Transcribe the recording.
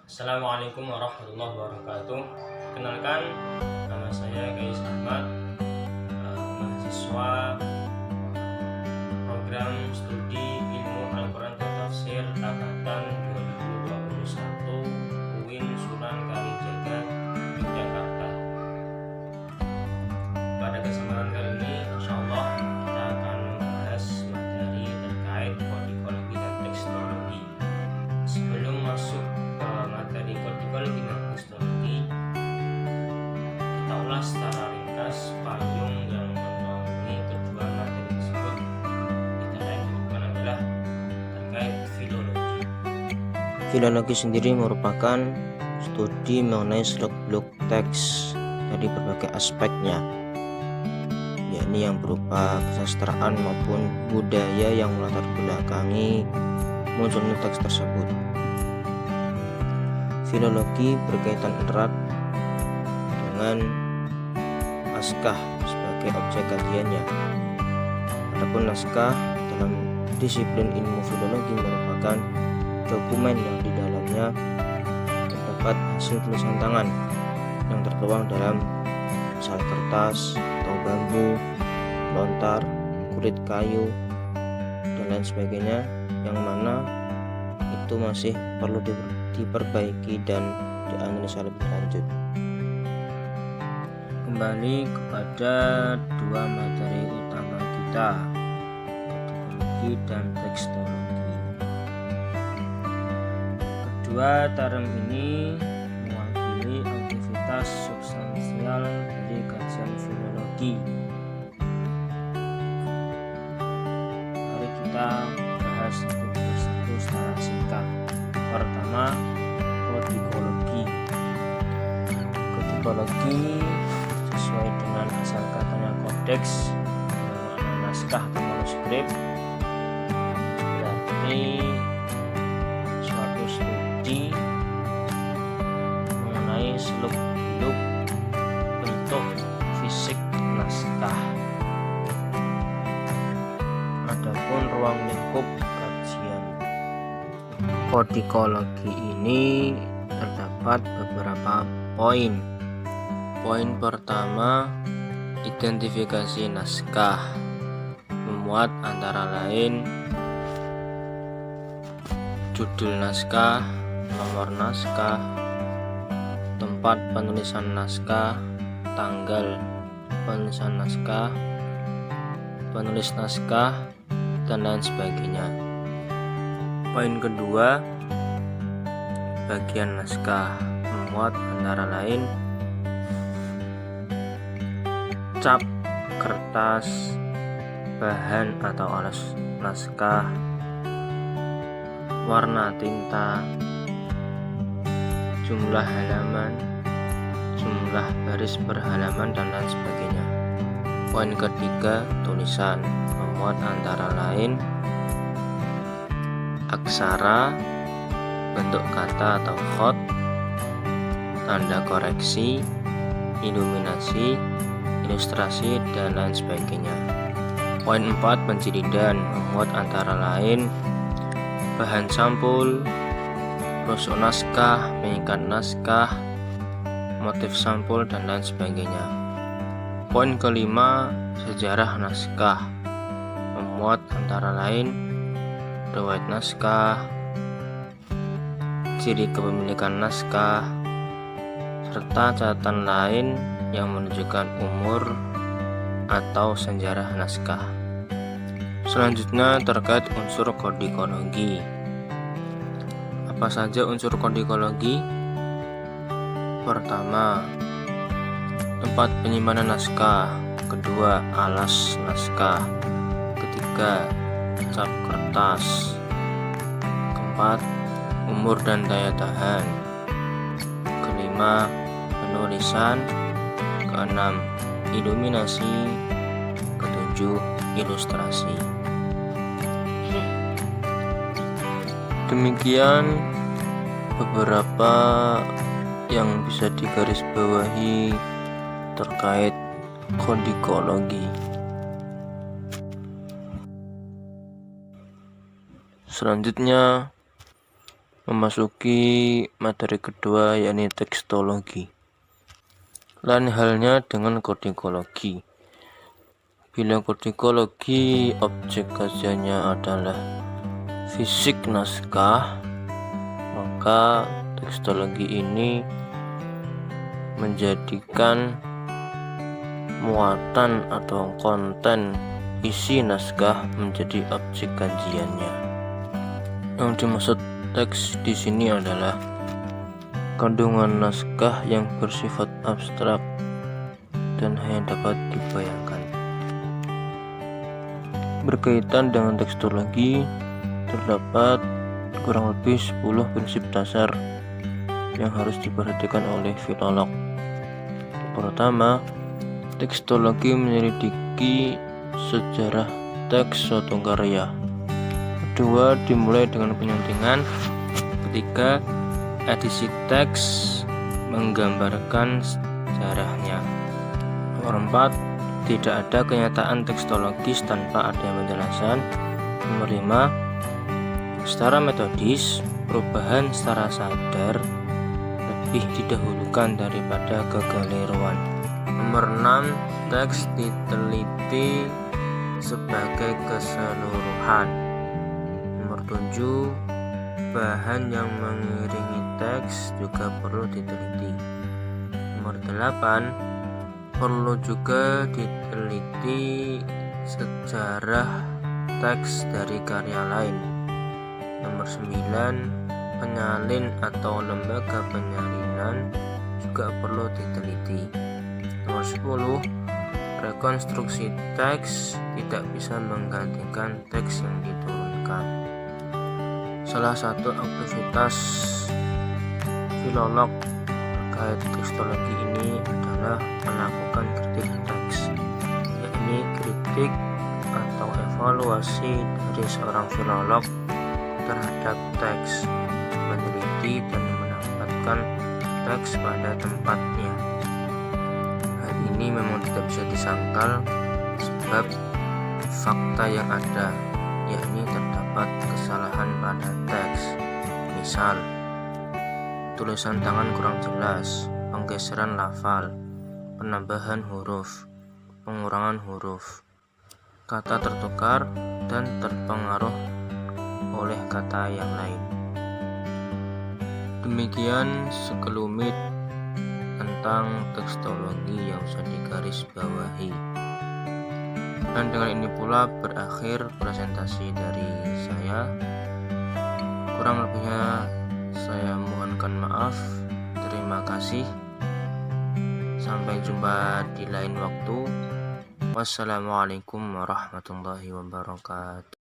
Assalamualaikum warahmatullahi wabarakatuh. Kenalkan, nama saya Gais Ahmad, mahasiswa program studi ilmu Al-Quran dan Tafsir angkatan 2021 UIN Sunan Kalijaga, Yogyakarta. Pada kesempatan kali ini, insyaallah kita akan membahas materi terkait kodikologi dan tekstologi. Sebelum masuk ke materi kodikologi dan tekstologi, kita ulas secara ringkas payung yang menaungi kedua materi tersebut. Kita lanjutkan adalah terkait filologi. Filologi sendiri merupakan studi mengenai seluk-beluk teks dari berbagai aspeknya, yakni yang berupa kesastraan maupun budaya yang melatar belakangi munculnya teks tersebut. Filologi berkaitan erat dengan naskah sebagai objek kajiannya. Adapun naskah dalam disiplin ilmu filologi merupakan dokumen yang di dalamnya terdapat hasil tulisan tangan yang tertuang dalam misal kertas atau bambu, lontar, kulit kayu, dan lain sebagainya, yang mana itu masih perlu diperbaiki dan dianalisa lebih lanjut. Kembali kepada dua materi utama kita, kodikologi dan tekstologi. Kedua term ini mewakili aktivitas substansial dari kajian filologi. Mari kita bahas satu persatu secara singkat. Pertama, kodikologi. Kodikologi sesuai dengan asal katanya kodeks, bermakna naskah atau manuskrip, berarti suatu studi mengenai seluk-beluk bentuk fisik naskah. Adapun ruang lingkup kajian kodikologi ini terdapat beberapa poin. Poin pertama, identifikasi naskah, memuat antara lain judul naskah, nomor naskah, tempat penulisan naskah, tanggal penulisan naskah, penulis naskah, dan lain sebagainya. Poin kedua, bagian naskah, memuat antara lain cap, kertas, bahan atau alas naskah, warna tinta, jumlah halaman, jumlah baris per halaman, dan lain sebagainya. Poin ketiga, tulisan, memuat antara lain aksara, bentuk kata atau khot, tanda koreksi, iluminasi, ilustrasi, dan lain sebagainya. Poin 4, penjilidan, memuat antara lain bahan sampul, rusuk naskah, pengikat naskah, motif sampul, dan lain sebagainya. Poin kelima, sejarah naskah, memuat antara lain riwayat naskah, ciri kepemilikan naskah, serta catatan lain yang menunjukkan umur atau sejarah naskah. Selanjutnya terkait unsur kodikologi. Apa saja unsur kodikologi? Pertama, tempat penyimpanan naskah. Kedua, alas naskah. Ketiga, cap kertas. Keempat, umur dan daya tahan. Kelima, penulisan. Keenam, iluminasi. Ketujuh, ilustrasi. Demikian beberapa yang bisa digarisbawahi terkait kodikologi. Selanjutnya memasuki materi kedua, yakni tekstologi. Lain halnya dengan kodikologi. Bila kodikologi objek kajiannya adalah fisik naskah, maka tekstologi ini menjadikan muatan atau konten isi naskah menjadi objek kajiannya. Yang dimaksud teks di sini adalah kandungan naskah yang bersifat abstrak dan hanya dapat dibayangkan. Berkaitan dengan tekstologi, terdapat kurang lebih 10 prinsip dasar yang harus diperhatikan oleh filolog. Pertama, tekstologi menyelidiki sejarah teks suatu karya. Kedua, dimulai dengan penyuntingan. Ketiga, edisi teks menggambarkan sejarahnya. Nomor 4, tidak ada kenyataan tekstologis tanpa ada penjelasan. Nomor 5, secara metodis, perubahan secara sadar lebih didahulukan daripada kekeliruan. Nomor 6, teks diteliti sebagai keseluruhan. Nomor 7, bahan yang mengiringi teks juga perlu diteliti. Nomor 8, perlu juga diteliti sejarah teks dari karya lain. Nomor 9, penyalin atau lembaga penyalinan juga perlu diteliti. Nomor 10, rekonstruksi teks tidak bisa menggantikan teks yang diturunkan. Salah satu aktivitas filolog terkait tekstologi ini adalah melakukan kritik teks, yakni kritik atau evaluasi dari seorang filolog terhadap teks, meneliti dan menempatkan teks pada tempatnya. Hal ini memang tidak bisa disangkal sebab fakta yang ada, yakni terdapat kesalahan pada teks. Misal, tulisan tangan kurang jelas, penggeseran lafal, penambahan huruf, pengurangan huruf, kata tertukar dan terpengaruh oleh kata yang lain. Demikian sekelumit tentang tekstologi yang bisa digarisbawahi. Dan dengan ini pula berakhir presentasi dari saya. Kurang lebihnya saya mohonkan maaf. Terima kasih. Sampai jumpa di lain waktu. Wassalamualaikum warahmatullahi wabarakatuh.